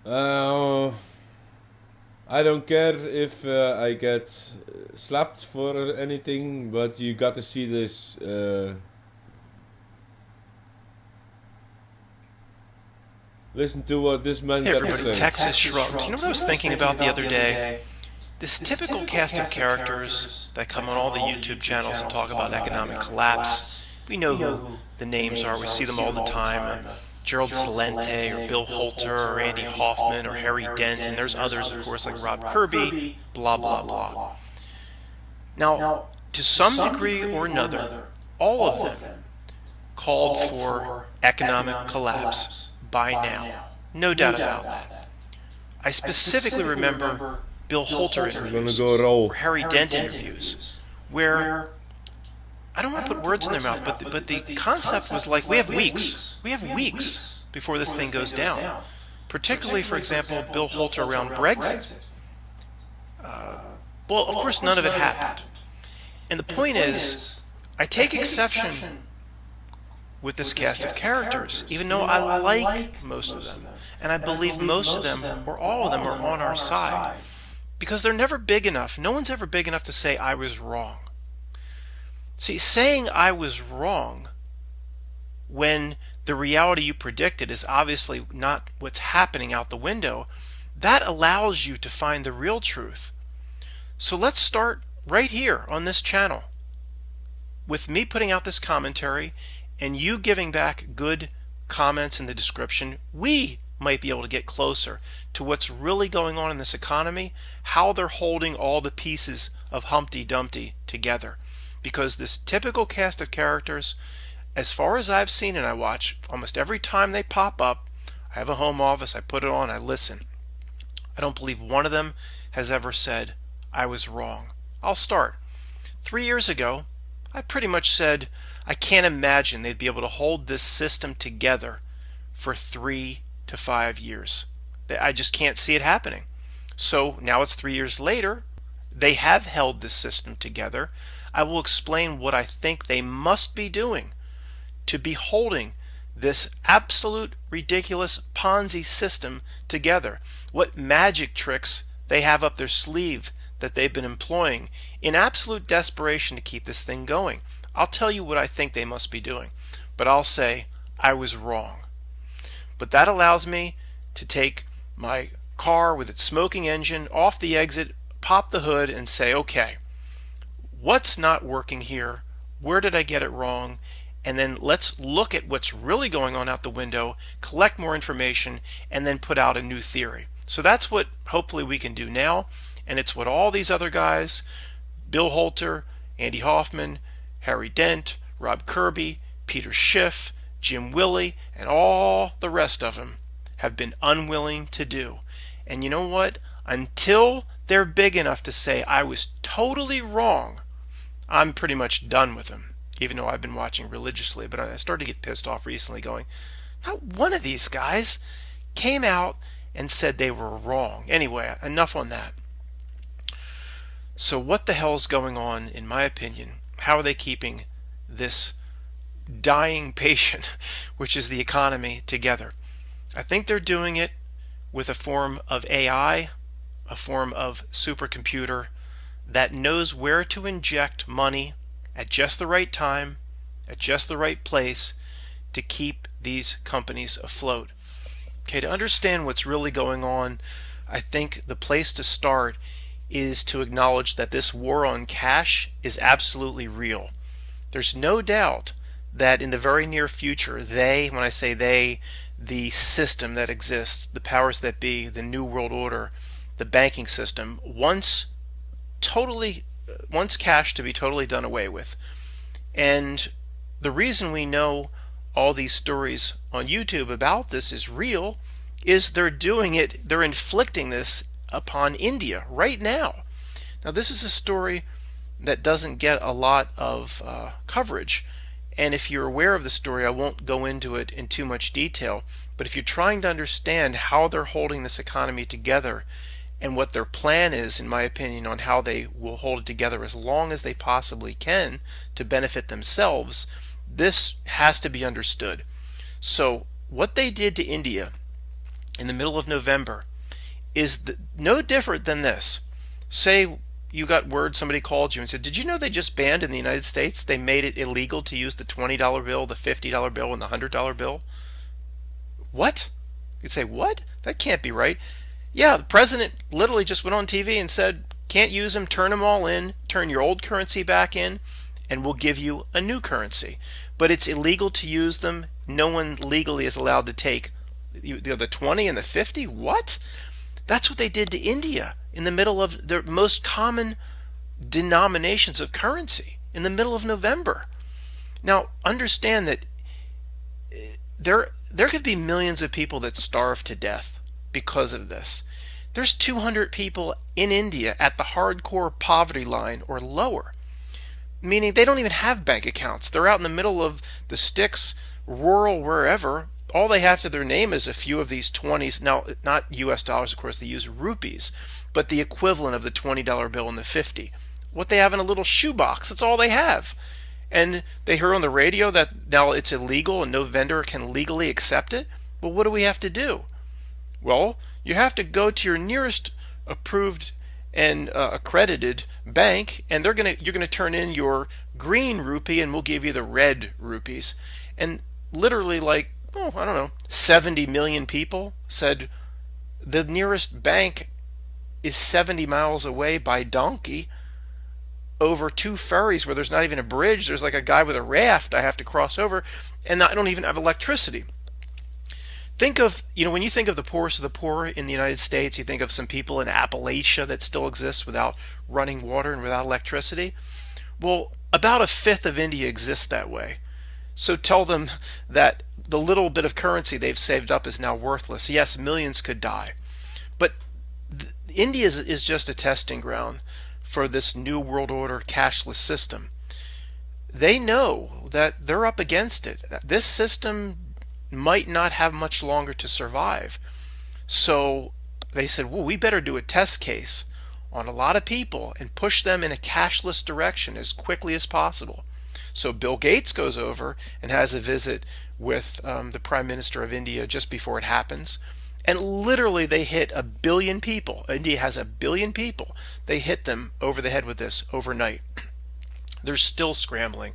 Uh, I don't care if I get slapped for anything, but you got to see this. Listen to what this man Hey got to everybody, say. Texas Shrugged. You know what I was thinking about the other day? This typical cast of characters that come on all the YouTube channels and talk about economic collapse. We know who the names are, we see them all the time. Gerald Celente or Bill Holter or Andy Hoffman or Harry Dent, and there's others, of course, like Rob Kirby, blah, blah, blah. Now, to some degree or another, all of them called for economic collapse by now. No doubt about that. I specifically remember Bill Holter We're gonna interviews go or roll. Harry Dent interviews where I don't want to put words in their mouth, but the concept was like we have weeks. We have weeks before this thing goes down. Particularly, for example, Bill Holter around Brexit. Well, of course, none of it happened. And the point is, I take exception with this cast of characters, even though I like most of them. And I believe most of them, or all of them, are on our side. Because they're never big enough. No one's ever big enough to say, I was wrong. See, saying I was wrong when the reality you predicted is obviously not what's happening out the window, that allows you to find the real truth. So let's start right here on this channel with me putting out this commentary and you giving back good comments in the description. We might be able to get closer to what's really going on in this economy, how they're holding all the pieces of Humpty Dumpty together. Because this typical cast of characters, as far as I've seen, and I watch almost every time they pop up, I have a home office, I put it on, I listen. I don't believe one of them has ever said, I was wrong. I'll start. 3 years ago, I pretty much said, I can't imagine they'd be able to hold this system together for 3 to 5 years. I just can't see it happening. So now it's 3 years later. They have held this system together. I will explain what I think they must be doing to be holding this absolute ridiculous Ponzi system together. What magic tricks they have up their sleeve that they've been employing in absolute desperation to keep this thing going. I'll tell you what I think they must be doing, but I'll say I was wrong. But that allows me to take my car with its smoking engine off the exit, pop the hood, and say, okay, what's not working here? Where did I get it wrong? And then let's look at what's really going on out the window, collect more information, and then put out a new theory. So that's what hopefully we can do now, and it's what all these other guys, Bill Holter, Andy Hoffman, Harry Dent, Rob Kirby, Peter Schiff, Jim Willey, and all the rest of them have been unwilling to do. And you know what? Until they're big enough to say I was totally wrong, I'm pretty much done with them, even though I've been watching religiously. But I started to get pissed off recently going, not one of these guys came out and said they were wrong. Anyway, enough on that. So what the hell's going on, in my opinion? How are they keeping this dying patient, which is the economy, together? I think they're doing it with a form of AI, a form of supercomputer that knows where to inject money at just the right time, at just the right place to keep these companies afloat. Okay, to understand what's really going on, I think the place to start is to acknowledge that this war on cash is absolutely real. There's no doubt that in the very near future, when I say they, the system that exists, the powers that be, the New World Order, the banking system, wants cash to be totally done away with. And the reason we know all these stories on YouTube about this is real is they're doing it, they're inflicting this upon India right now. Now this is a story that doesn't get a lot of coverage, and if you're aware of the story, I won't go into it in too much detail, but if you're trying to understand how they're holding this economy together and what their plan is, in my opinion, on how they will hold it together as long as they possibly can to benefit themselves, this has to be understood. So what they did to India in the middle of November is no different than this. Say you got word, somebody called you and said, did you know they just banned in the United States, they made it illegal to use the $20 bill, the $50 bill, and the $100 bill? What? You'd say, what? That can't be right. Yeah, the president literally just went on TV and said, can't use them, turn them all in, turn your old currency back in, and we'll give you a new currency. But it's illegal to use them. No one legally is allowed to take the 20 and the 50. What? That's what they did to India in the middle of their most common denominations of currency in the middle of November. Now, understand that there could be millions of people that starve to death because of this. There's 200 people in India at the hardcore poverty line or lower, meaning they don't even have bank accounts. They're out in the middle of the sticks, rural, wherever. All they have to their name is a few of these 20s. Now, not US dollars, of course, they use rupees, but the equivalent of the $20 bill and the 50. What they have in a little shoebox, that's all they have. And they heard on the radio that now it's illegal and no vendor can legally accept it. Well, what do we have to do? Well, you have to go to your nearest approved and accredited bank, and you're gonna turn in your green rupee, and we'll give you the red rupees. And literally, like, I don't know, 70 million people said the nearest bank is 70 miles away by donkey, over 2 ferries where there's not even a bridge. There's like a guy with a raft I have to cross over, and I don't even have electricity. Think of, when you think of the poorest of the poor in the United States, you think of some people in Appalachia that still exists without running water and without electricity. Well, about a fifth of India exists that way. So tell them that the little bit of currency they've saved up is now worthless. Yes, millions could die. But India is just a testing ground for this new world order cashless system. They know that they're up against it. This system might not have much longer to survive. So they said, well, we better do a test case on a lot of people and push them in a cashless direction as quickly as possible. So Bill Gates goes over and has a visit with the Prime Minister of India just before it happens. And literally they hit 1 billion people. India has 1 billion people. They hit them over the head with this overnight. They're still scrambling.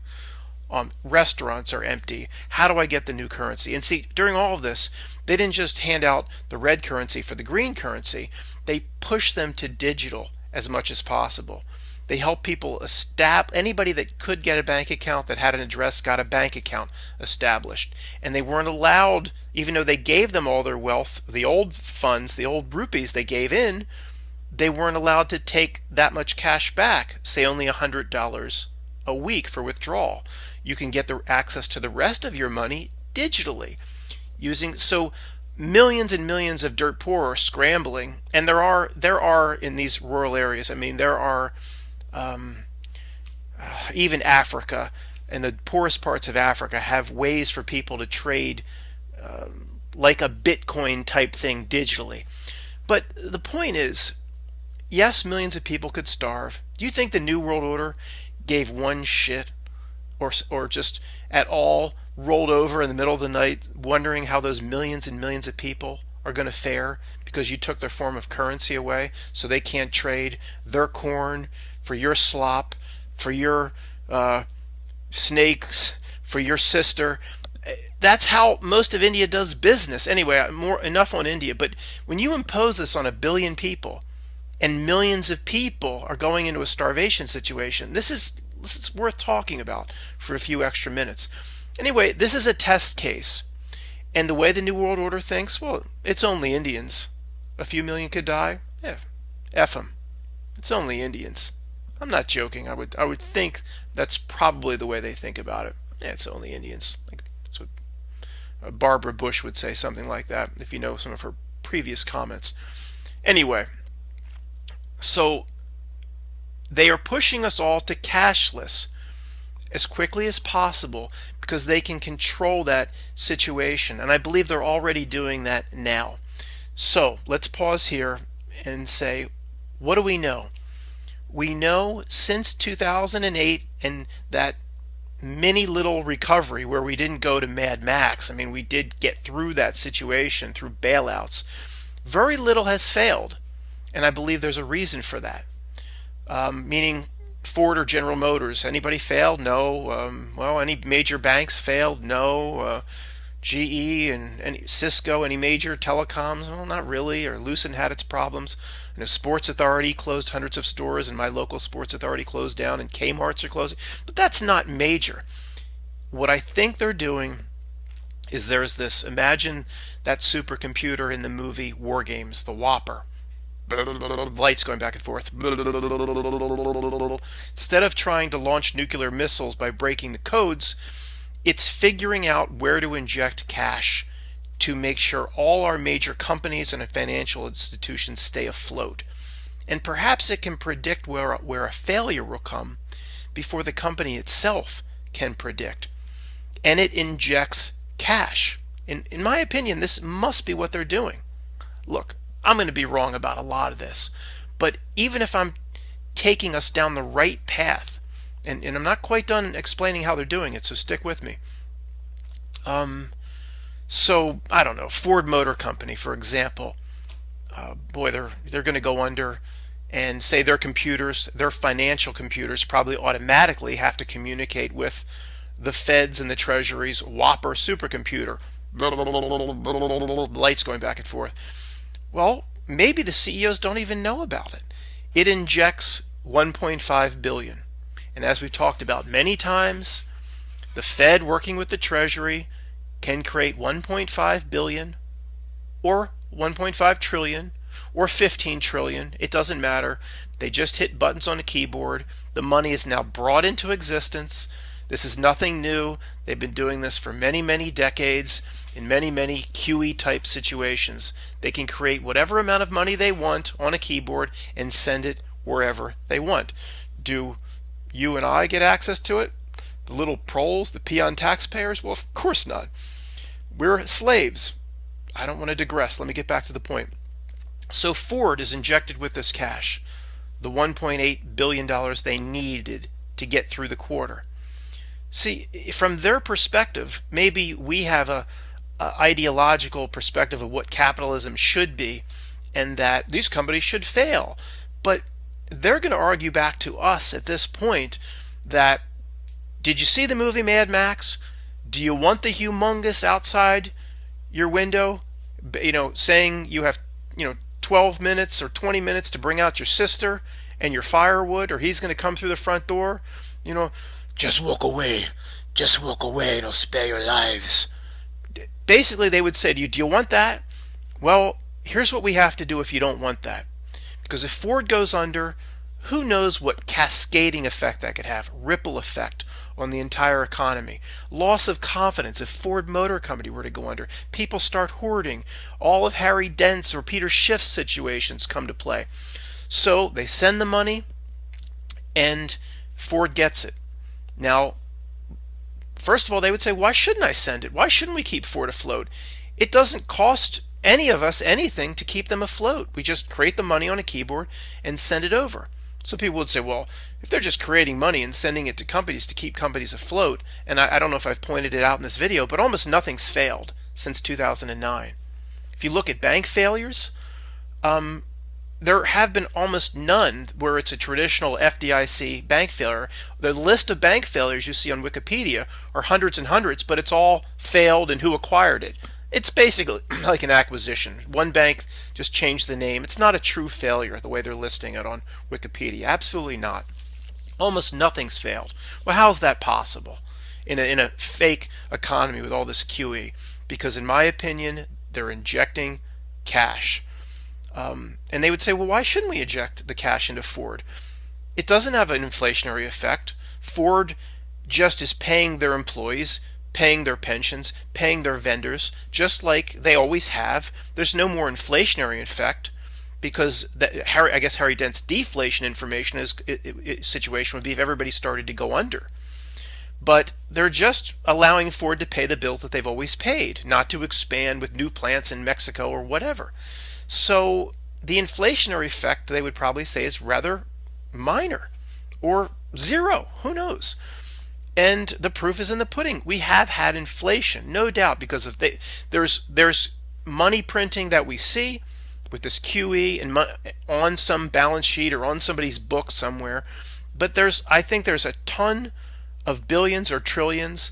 Restaurants are empty. How do I get the new currency? And see, during all of this, they didn't just hand out the red currency for the green currency. They pushed them to digital as much as possible. They helped people anybody that could get a bank account, that had an address, got a bank account established. And they weren't allowed, even though they gave them all their wealth, the old funds, the old rupees they gave in, they weren't allowed to take that much cash back, say only $100 a week for withdrawal. You can get the access to the rest of your money digitally so millions and millions of dirt poor are scrambling, and there are in these rural areas. I mean, there are even Africa and the poorest parts of Africa have ways for people to trade like a Bitcoin type thing digitally. But the point is, yes, millions of people could starve. Do you think the New World Order gave one shit or just at all rolled over in the middle of the night wondering how those millions and millions of people are going to fare because you took their form of currency away so they can't trade their corn for your slop, for your snakes, for your sister? That's how most of India does business. Anyway, enough on India, but when you impose this on 1 billion people and millions of people are going into a starvation situation, this is worth talking about for a few extra minutes. Anyway, this is a test case. And the way the New World Order thinks, well, it's only Indians. A few million could die? Yeah, F them. It's only Indians. I'm not joking. I would think that's probably the way they think about it. Yeah, it's only Indians. That's what Barbara Bush would say, something like that, if you know some of her previous comments. Anyway, so they are pushing us all to cashless as quickly as possible because they can control that situation. And I believe they're already doing that now. So let's pause here and say, what do we know? We know since 2008 and that mini little recovery where we didn't go to Mad Max. I mean, we did get through that situation through bailouts. Very little has failed, and I believe there's a reason for that. Meaning Ford or General Motors, anybody failed? No. Well, any major banks failed? No. GE and any Cisco, any major telecoms? Well, not really. Or Lucent had its problems. Sports Authority closed hundreds of stores, and my local Sports Authority closed down, and Kmart's are closing. But that's not major. What I think they're doing is there's this, imagine that supercomputer in the movie War Games, the Whopper. Lights going back and forth. Instead of trying to launch nuclear missiles by breaking the codes, it's figuring out where to inject cash to make sure all our major companies and financial institutions stay afloat. And perhaps it can predict where a failure will come before the company itself can predict. And it injects cash. In my opinion, this must be what they're doing. Look, I'm going to be wrong about a lot of this, but even if I'm taking us down the right path, and I'm not quite done explaining how they're doing it, so stick with me. So, I don't know, Ford Motor Company, for example, boy, they're going to go under, and say their computers, their financial computers probably automatically have to communicate with the Fed's and the Treasury's Whopper supercomputer. Lights going back and forth. Well, maybe the CEOs don't even know about it. It injects 1.5 billion. And as we've talked about many times, the Fed working with the Treasury can create 1.5 billion or 1.5 trillion or 15 trillion. It doesn't matter. They just hit buttons on a keyboard. The money is now brought into existence. This is nothing new. They've been doing this for many, many decades in many, many QE type situations. They can create whatever amount of money they want on a keyboard and send it wherever they want. Do you and I get access to it? The little proles, the peon taxpayers? Well, of course not. We're slaves. I don't want to digress. Let me get back to the point. So Ford is injected with this cash, the $1.8 billion they needed to get through the quarter. See, from their perspective, maybe we have a ideological perspective of what capitalism should be and that these companies should fail. But they're going to argue back to us at this point that, did you see the movie Mad Max? Do you want the humongous outside your window, saying you have, 12 minutes or 20 minutes to bring out your sister and your firewood, or he's going to come through the front door? Just walk away. Just walk away. It'll spare your lives. Basically, they would say to you, do you want that? Well, here's what we have to do if you don't want that. Because if Ford goes under, who knows what cascading effect that could have, ripple effect on the entire economy. Loss of confidence if Ford Motor Company were to go under. People start hoarding. All of Harry Dent's or Peter Schiff's situations come to play. So they send the money and Ford gets it. Now, first of all, they would say, why shouldn't I send it? Why shouldn't we keep Ford afloat? It doesn't cost any of us anything to keep them afloat. We just create the money on a keyboard and send it over. So people would say, well, if they're just creating money and sending it to companies to keep companies afloat, and I don't know if I've pointed it out in this video, but almost nothing's failed since 2009. If you look at bank failures, there have been almost none where it's a traditional FDIC bank failure. The list of bank failures you see on Wikipedia are hundreds and hundreds, but it's all failed and who acquired it. It's basically like an acquisition. One bank just changed the name. It's not a true failure the way they're listing it on Wikipedia. Absolutely not. Almost nothing's failed. Well, how's that possible in a fake economy with all this QE? Because in my opinion, they're injecting cash. And they would say, well, why shouldn't we inject the cash into Ford? It doesn't have an inflationary effect. Ford just is paying their employees, paying their pensions, paying their vendors, just like they always have. There's no more inflationary effect because I guess Harry Dent's deflation situation would be if everybody started to go under. But they're just allowing Ford to pay the bills that they've always paid, not to expand with new plants in Mexico or whatever. So the inflationary effect, they would probably say, is rather minor or zero. Who knows? And the proof is in the pudding. We have had inflation, no doubt, because of there's money printing that we see with this QE and on some balance sheet or on somebody's book somewhere. But I think there's a ton of billions or trillions,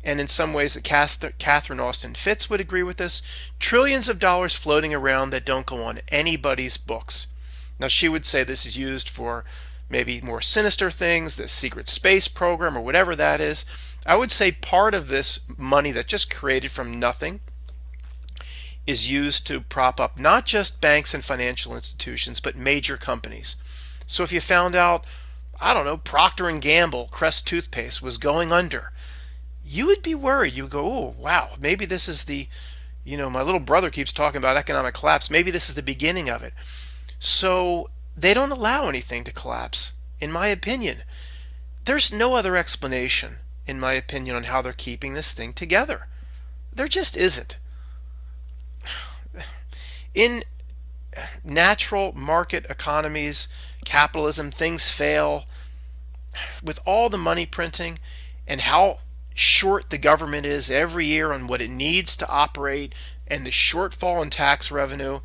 and in some ways, Catherine Austin Fitts would agree with this, trillions of dollars floating around that don't go on anybody's books. Now, she would say this is used for maybe more sinister things, the secret space program or whatever that is. I would say part of this money that just created from nothing is used to prop up not just banks and financial institutions, but major companies. So if you found out, I don't know, Procter & Gamble, Crest toothpaste was going under, you would be worried. You would go, oh, wow, maybe this is my little brother keeps talking about economic collapse. Maybe this is the beginning of it. So they don't allow anything to collapse, in my opinion. There's no other explanation, in my opinion, on how they're keeping this thing together. There just isn't. In natural market economies, capitalism, things fail. With all the money printing and how short the government is every year on what it needs to operate and the shortfall in tax revenue,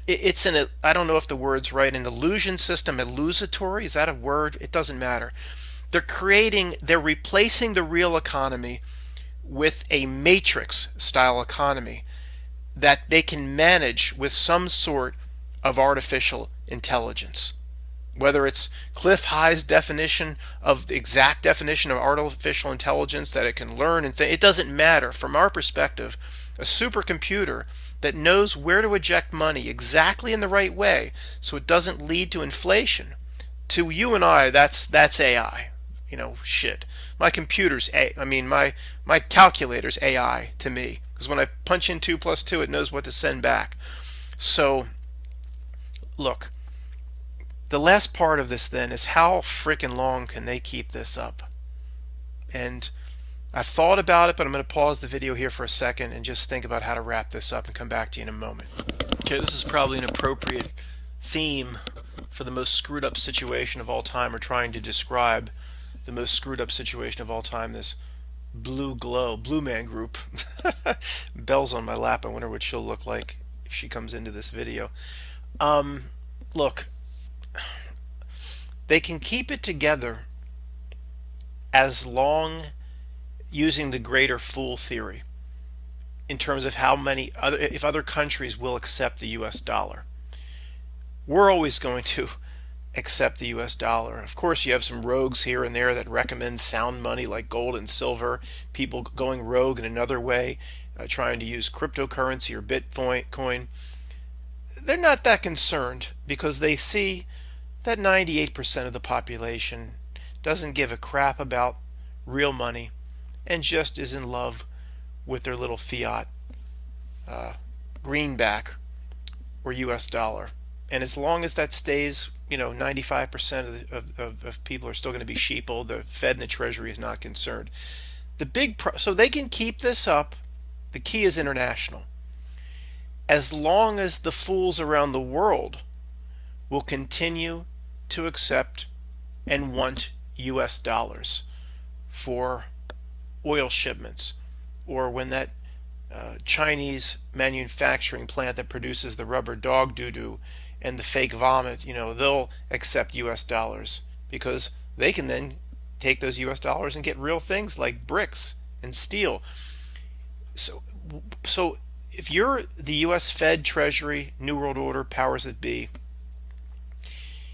it's I don't know if the word's right, an illusion system, illusory, is that a word? It doesn't matter. They're replacing the real economy with a matrix style economy that they can manage with some sort of artificial intelligence. Whether it's Cliff High's definition of the exact definition of artificial intelligence that it can learn and it doesn't matter. From our perspective, a supercomputer that knows where to eject money exactly in the right way so it doesn't lead to inflation. To you and I, that's AI. Shit. My computer's my calculator's AI to me, because when I punch in 2 + 2, it knows what to send back. So, look, the last part of this then is how freaking long can they keep this up? And I've thought about it, but I'm going to pause the video here for a second and just think about how to wrap this up and come back to you in a moment. Okay, this is probably an appropriate theme for the most screwed up situation of all time, or trying to describe the most screwed up situation of all time, this Blue Man Group. Belle's on my lap. I wonder what she'll look like if she comes into this video. Look, they can keep it together as long using the greater fool theory in terms of if other countries will accept the US dollar. We're always going to accept the US dollar. Of course, you have some rogues here and there that recommend sound money like gold and silver, people going rogue in another way, trying to use cryptocurrency or Bitcoin. They're not that concerned because they see that 98% of the population doesn't give a crap about real money and just is in love with their little fiat greenback or US dollar. And as long as that stays, 95% of people are still going to be sheeple. The Fed and the Treasury is not concerned. So they can keep this up. The key is international. As long as the fools around the world will continue to accept and want US dollars for oil shipments, or when that Chinese manufacturing plant that produces the rubber dog doo-doo and the fake vomit, they'll accept US dollars because they can then take those US dollars and get real things like bricks and steel. So if you're the US Fed, Treasury, New World Order, powers that be,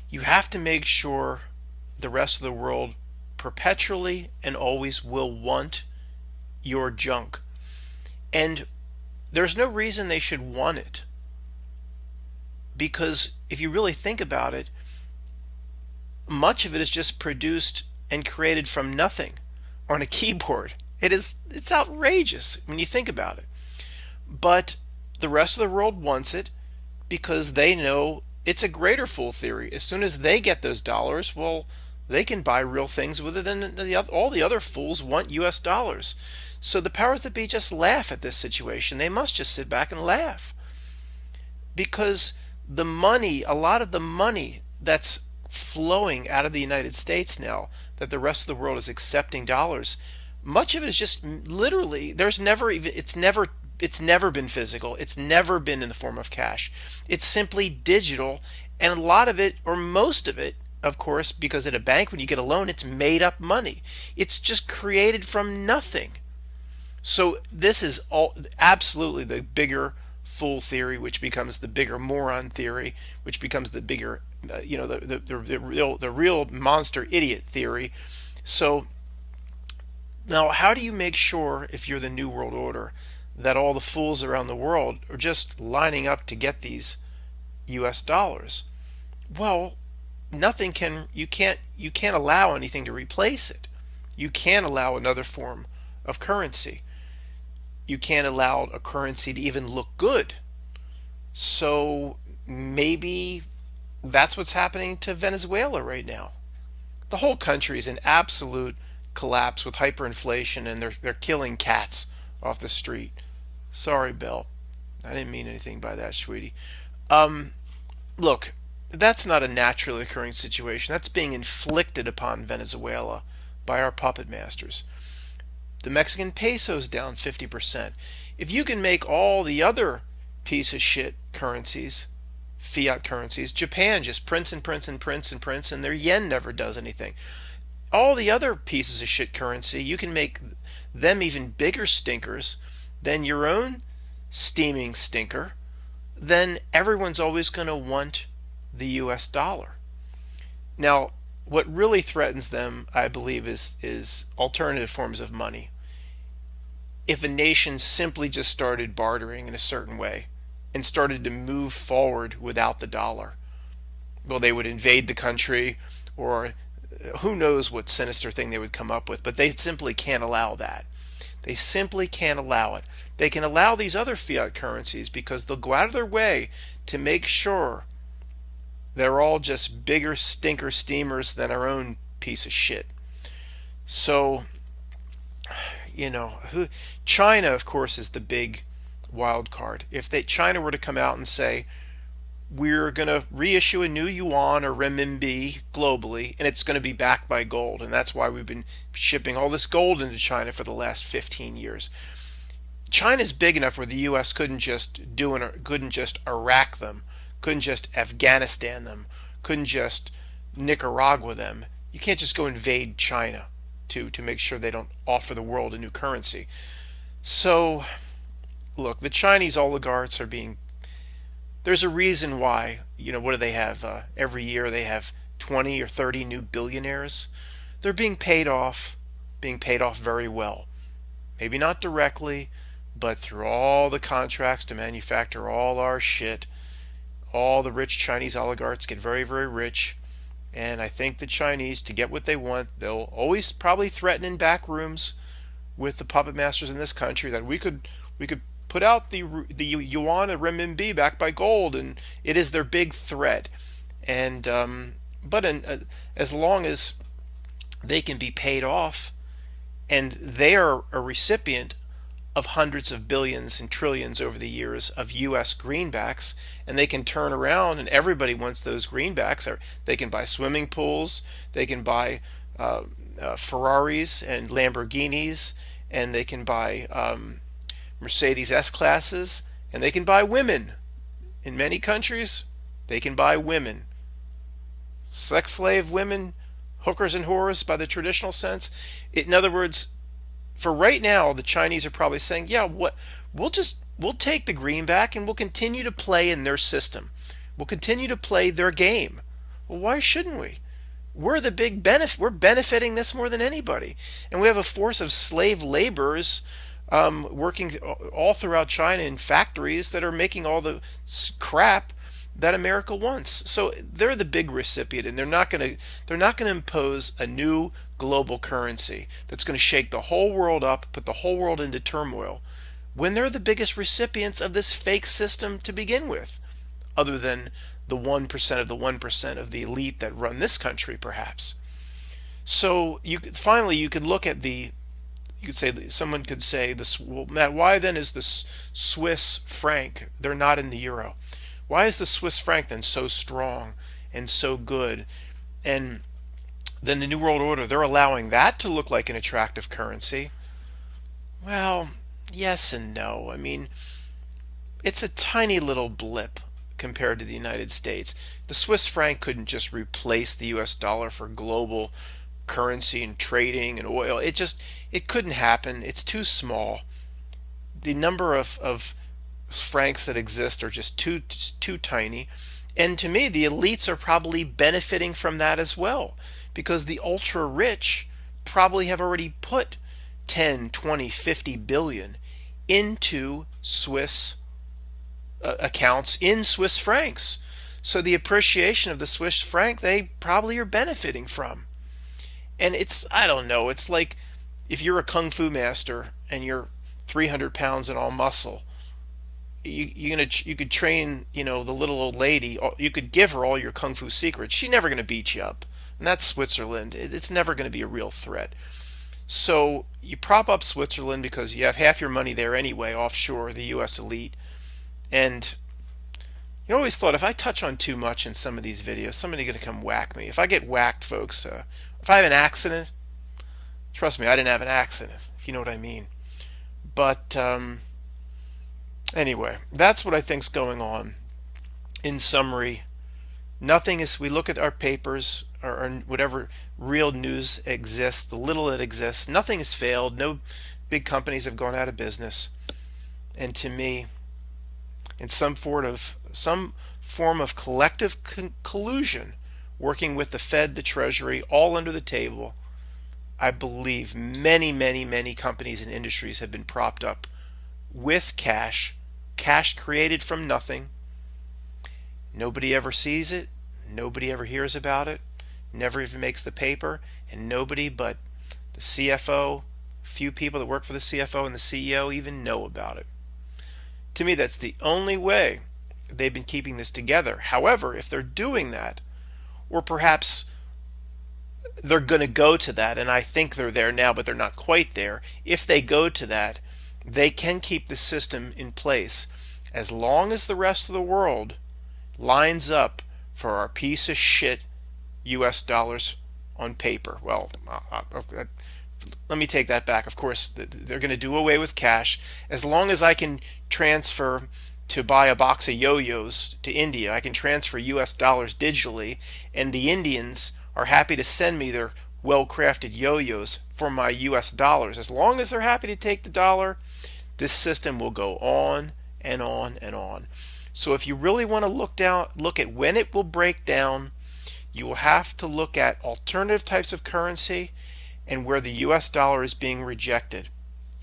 you have to make sure the rest of the world perpetually and always will want your junk. And there's no reason they should want it. Because if you really think about it, much of it is just produced and created from nothing on a keyboard. It's outrageous when you think about it. But the rest of the world wants it because they know it's a greater fool theory. As soon as they get those dollars, well, they can buy real things with it, and all the other fools want US dollars. So the powers that be just laugh at this situation. They must just sit back and laugh. Because a lot of the money that's flowing out of the United States now, that the rest of the world is accepting dollars, much of it is just literally, it's never been physical. It's never been in the form of cash. It's simply digital. And a lot of it, or most of it, of course, because at a bank, when you get a loan, it's made up money. It's just created from nothing. So this is all absolutely the bigger fool theory, which becomes the bigger moron theory, which becomes the bigger, the real monster idiot theory. So now, how do you make sure, if you're the New World Order, that all the fools around the world are just lining up to get these U.S. dollars? Well, nothing can. You can't allow anything to replace it. You can't allow another form of currency. You can't allow a currency to even look good. So maybe that's what's happening to Venezuela right now. The whole country is in absolute collapse with hyperinflation, and they're killing cats off the street. Sorry, Bill. I didn't mean anything by that, sweetie. Look, that's not a naturally occurring situation. That's being inflicted upon Venezuela by our puppet masters. The Mexican peso's down 50%. If you can make all the other piece of shit currencies, fiat currencies, Japan just prints and prints and prints and prints, and their yen never does anything. All the other pieces of shit currency, you can make them even bigger stinkers than your own steaming stinker, then everyone's always going to want the US dollar. Now, what really threatens them, I believe, is alternative forms of money. If a nation simply just started bartering in a certain way and started to move forward without the dollar, well, they would invade the country, or who knows what sinister thing they would come up with, but they simply can't allow that. They simply can't allow it. They can allow these other fiat currencies because they'll go out of their way to make sure they're all just bigger stinker steamers than our own piece of shit. So, China, of course, is the big wild card. If China were to come out and say, we're going to reissue a new yuan or renminbi globally, and it's going to be backed by gold, and that's why we've been shipping all this gold into China for the last 15 years. China's big enough where the U.S. couldn't just Iraq them, couldn't just Afghanistan them, couldn't just Nicaragua them. You can't just go invade China to make sure they don't offer the world a new currency. So, look, the Chinese oligarchs are being... There's a reason why, what do they have? Every year they have 20 or 30 new billionaires. They're being paid off very well. Maybe not directly, but through all the contracts to manufacture all our shit. All the rich Chinese oligarchs get very, very rich. And I think the Chinese, to get what they want, they'll always probably threaten in back rooms with the puppet masters in this country that we could put out the yuan and renminbi backed by gold, and it is their big threat. And as long as they can be paid off, and they are a recipient of hundreds of billions and trillions over the years of U.S. greenbacks, and they can turn around and everybody wants those greenbacks. Or they can buy swimming pools, they can buy Ferraris and Lamborghinis, and they can buy Mercedes S-classes, and they can buy women. In many countries, they can buy women. Sex slave women, hookers and whores by the traditional sense. In other words, for right now, the Chinese are probably saying, yeah, we'll take the greenback and we'll continue to play in their system. We'll continue to play their game. Well, why shouldn't we? We're the big we're benefiting this more than anybody. And we have a force of slave laborers working all throughout China in factories that are making all the crap that America wants. So they're the big recipient, and they're not going to impose a new global currency that's going to shake the whole world up, put the whole world into turmoil, when they're the biggest recipients of this fake system to begin with, other than the 1% of the 1% of the elite that run this country, perhaps. So finally you could look at someone could say this. Well, Matt, why then is the Swiss franc? They're not in the euro. Why is the Swiss franc then so strong and so good? And then the New World Order, they're allowing that to look like an attractive currency. Well, yes and no. I mean, it's a tiny little blip compared to the United States. The Swiss franc couldn't just replace the US dollar for global currency and trading and oil. It couldn't happen. It's too small. The number of francs that exist are just too tiny. And to me, the elites are probably benefiting from that as well, because the ultra rich probably have already put 10, 20, 50 billion into Swiss accounts in Swiss francs. So the appreciation of the Swiss franc, they probably are benefiting from. And I don't know, it's like if you're a kung fu master and you're 300 pounds and all muscle, you could train, the little old lady. You could give her all your kung fu secrets. She's never going to beat you up, and that's Switzerland. It's never going to be a real threat. So you prop up Switzerland because you have half your money there anyway, offshore, the U.S. elite. And always thought if I touch on too much in some of these videos, somebody's going to come whack me. If I get whacked, folks, if I have an accident, trust me, I didn't have an accident, if you know what I mean. But anyway, that's what I think's going on. In summary, nothing is. We look at our papers or whatever real news exists, the little that exists. Nothing has failed. No big companies have gone out of business. And to me, in some form of collective collusion, working with the Fed, the Treasury, all under the table, I believe many, many, many companies and industries have been propped up with cash created from nothing. Nobody ever sees it. Nobody ever hears about it. Never even makes the paper. And nobody but the CFO, few people that work for the CFO and the CEO even know about it. To me, that's the only way they've been keeping this together. However, if they're doing that, or perhaps they're going to go to that, and I think they're there now, but they're not quite there. If they go to that, they can keep the system in place as long as the rest of the world lines up for our piece of shit US dollars on paper. Well, let me take that back. Of course, they're going to do away with cash. As long as I can transfer to buy a box of yo-yos to India, I can transfer US dollars digitally, and the Indians are happy to send me their well-crafted yo-yos for my US dollars. As long as they're happy to take the dollar, this system will go on and on and on. So if you really want to look at when it will break down, you will have to look at alternative types of currency and where the US dollar is being rejected.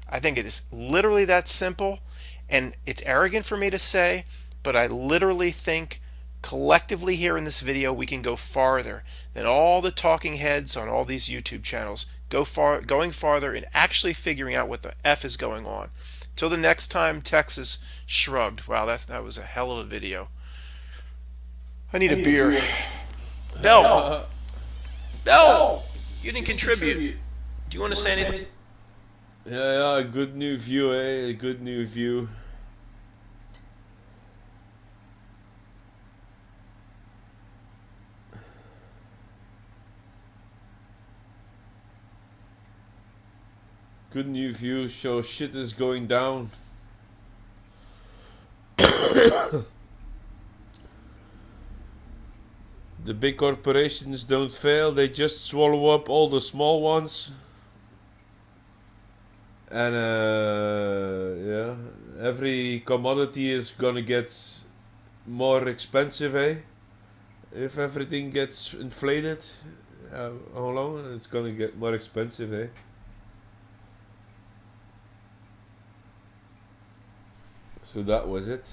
I think it is literally that simple, and it's arrogant for me to say, but I literally think collectively here in this video we can go farther than all the talking heads on all these YouTube channels, going farther and actually figuring out what the F is going on. Till the next time, Texas shrugged. Wow, that was a hell of a video. I need a beer. Bell! Bell! You didn't contribute. Do you want to say anything? Yeah, good new view, eh? Good new view. Good new view, so shit is going down. The big corporations don't fail, they just swallow up all the small ones. And yeah, every commodity is gonna get more expensive, eh? If everything gets inflated, how long? It's gonna get more expensive, eh? So that was it.